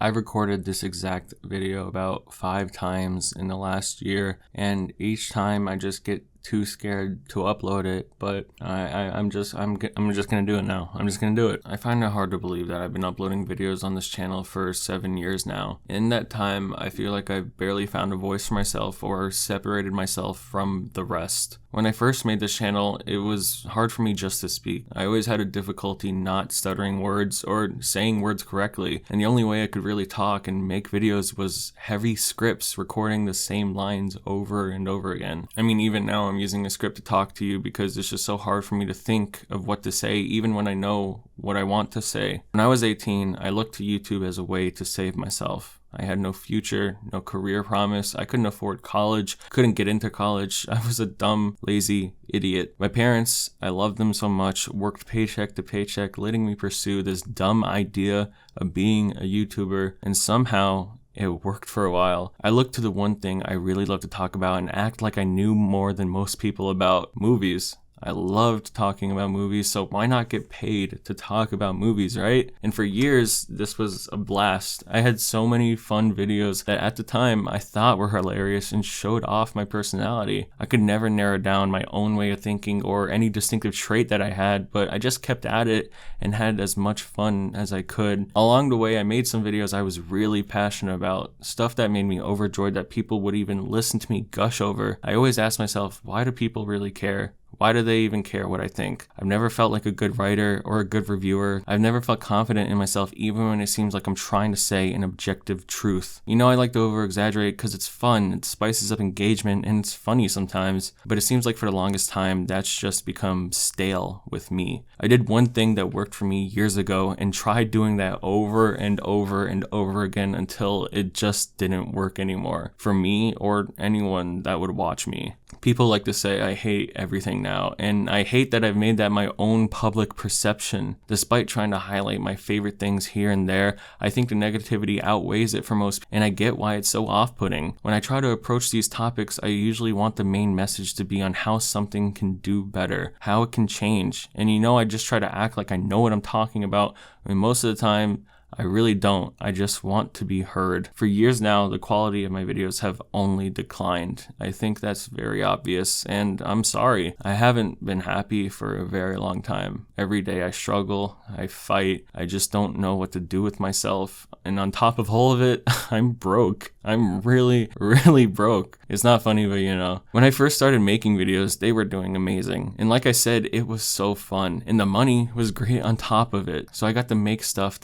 I've recorded this exact video about 5 times in the last year, and each time I just get too scared to upload it, but I'm just gonna do it now. I'm just gonna do it. I find it hard to believe that I've been uploading videos on this channel for 7 years now. In that time, I feel like I've barely found a voice for myself or separated myself from the rest. When I first made this channel, it was hard for me just to speak. I always had a difficulty not stuttering words or saying words correctly, and the only way I could really talk and make videos was heavy scripts, recording the same lines over and over again. I mean, even now I'm using a script to talk to you because it's just so hard for me to think of what to say, even when I know what I want to say. When I was 18, I looked to YouTube as a way to save myself. I had no future, no career promise. I couldn't afford college, couldn't get into college. I was a dumb, lazy idiot. My parents, I loved them so much, worked paycheck to paycheck, letting me pursue this dumb idea of being a YouTuber, and somehow it worked for a while. I looked to the one thing I really love to talk about and act like I knew more than most people about: movies. I loved talking about movies, so why not get paid to talk about movies, right? And for years, this was a blast. I had so many fun videos that at the time I thought were hilarious and showed off my personality. I could never narrow down my own way of thinking or any distinctive trait that I had, but I just kept at it and had as much fun as I could. Along the way, I made some videos I was really passionate about, stuff that made me overjoyed that people would even listen to me gush over. I always asked myself, why do people really care? Why do they even care what I think? I've never felt like a good writer or a good reviewer. I've never felt confident in myself even when it seems like I'm trying to say an objective truth. You know, I like to over-exaggerate because it's fun, it spices up engagement, and it's funny sometimes, but it seems like for the longest time, that's just become stale with me. I did one thing that worked for me years ago and tried doing that over and over and over again until it just didn't work anymore for me or anyone that would watch me. People like to say I hate everything now, and I hate that I've made that my own public perception. Despite trying to highlight my favorite things here and there, I think the negativity outweighs it for most, and I get why it's so off-putting. When I try to approach these topics, I usually want the main message to be on how something can do better, how it can change, and you know, I just try to act like I know what I'm talking about, and most of the time, I really don't. I just want to be heard. For years now, the quality of my videos have only declined. I think that's very obvious, and I'm sorry. I haven't been happy for a very long time. Every day I struggle, I fight, I just don't know what to do with myself. And on top of all of it, I'm broke. I'm really, really broke. It's not funny, but you know. When I first started making videos, they were doing amazing. And like I said, it was so fun. And the money was great on top of it. So I got to make stuff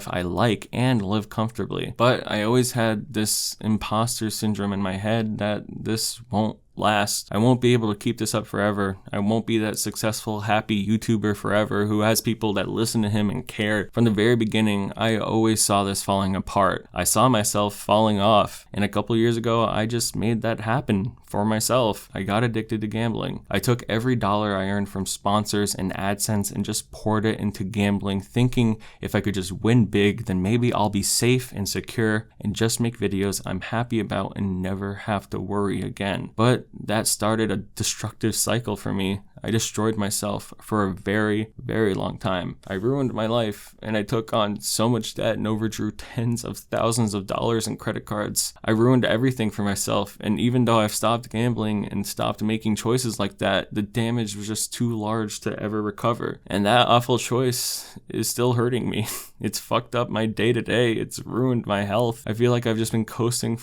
I like and live comfortably. But I always had this imposter syndrome in my head that this won't last. I won't be able to keep this up forever. I won't be that successful, happy YouTuber forever who has people that listen to him and care. From the very beginning, I always saw this falling apart. I saw myself falling off. And a couple years ago, I just made that happen for myself. I got addicted to gambling. I took every dollar I earned from sponsors and AdSense and just poured it into gambling, thinking if I could just win big, then maybe I'll be safe and secure and just make videos I'm happy about and never have to worry again. But that started a destructive cycle for me. I destroyed myself for a very, very long time. I ruined my life, and I took on so much debt and overdrew tens of thousands of dollars in credit cards. I ruined everything for myself, and even though I've stopped gambling and stopped making choices like that, the damage was just too large to ever recover. And that awful choice is still hurting me. It's fucked up my day-to-day. It's ruined my health. I feel like I've just been coasting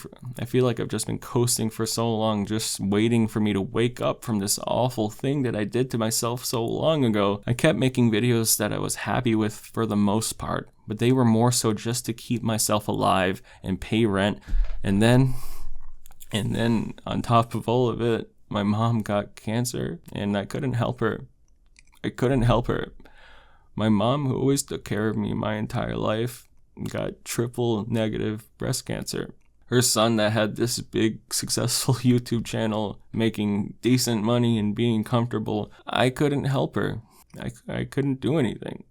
for so long, just waiting for me to wake up from this awful thing that I did to myself so long ago. I kept making videos that I was happy with for the most part, but they were more so just to keep myself alive and pay rent. And then on top of all of it, my mom got cancer and I couldn't help her. My mom, who always took care of me my entire life, got triple negative breast cancer. Her son that had this big successful YouTube channel making decent money and being comfortable, I couldn't help her. I couldn't do anything.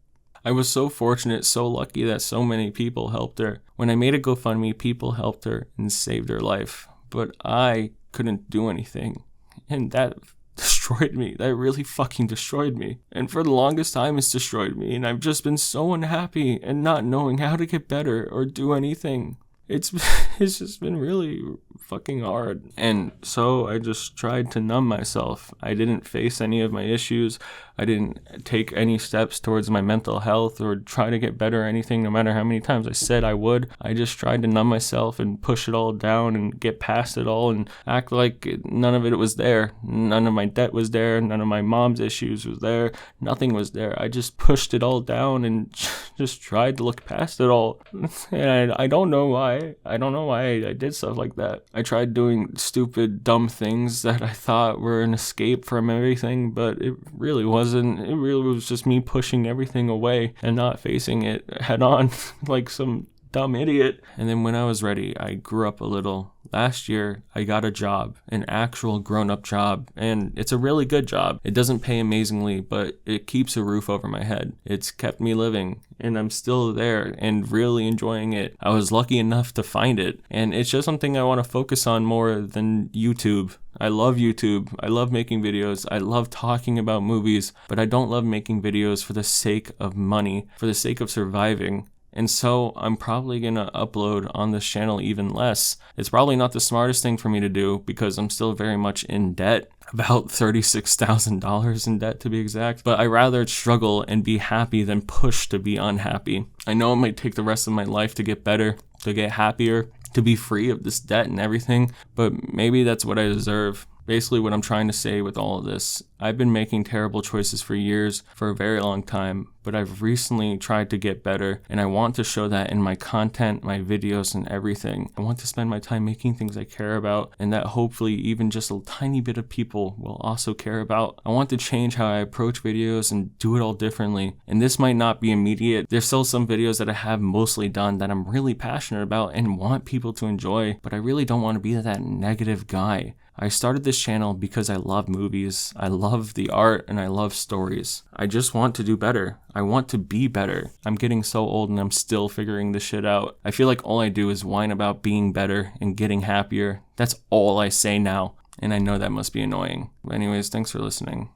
I was so fortunate, so lucky that so many people helped her. When I made a GoFundMe, people helped her and saved her life. But I couldn't do anything. And that destroyed destroyed me. That really fucking destroyed me. And for the longest time, it's destroyed me. And I've just been so unhappy and not knowing how to get better or do anything. It's just been really fucking hard. And so I just tried to numb myself. I didn't face any of my issues. I didn't take any steps towards my mental health or try to get better or anything, no matter how many times I said I would. I just tried to numb myself and push it all down and get past it all and act like none of it was there. None of my debt was there. None of my mom's issues was there. Nothing was there. I just pushed it all down and just tried to look past it all. And I don't know why. I don't know why I did stuff like that. I tried doing stupid, dumb things that I thought were an escape from everything, but it really wasn't. It really was just me pushing everything away and not facing it head on like some dumb idiot. And then when I was ready, I grew up a little. Last year, I got a job, an actual grown-up job, and it's a really good job. It doesn't pay amazingly, but it keeps a roof over my head. It's kept me living, and I'm still there and really enjoying it. I was lucky enough to find it, and it's just something I want to focus on more than YouTube. I love YouTube. I love making videos. I love talking about movies, but I don't love making videos for the sake of money, for the sake of surviving. And so I'm probably going to upload on this channel even less. It's probably not the smartest thing for me to do because I'm still very much in debt, about $36,000 in debt to be exact. But I rather struggle and be happy than push to be unhappy. I know it might take the rest of my life to get better, to get happier, to be free of this debt and everything, but maybe that's what I deserve. Basically what I'm trying to say with all of this, I've been making terrible choices for years, for a very long time, but I've recently tried to get better, and I want to show that in my content, my videos, and everything. I want to spend my time making things I care about, and that hopefully even just a tiny bit of people will also care about. I want to change how I approach videos and do it all differently, and this might not be immediate. There's still some videos that I have mostly done that I'm really passionate about and want people to enjoy, but I really don't want to be that negative guy. I started this channel because I love movies, I love the art, and I love stories. I just want to do better. I want to be better. I'm getting so old and I'm still figuring this shit out. I feel like all I do is whine about being better and getting happier. That's all I say now, and I know that must be annoying. But anyways, thanks for listening.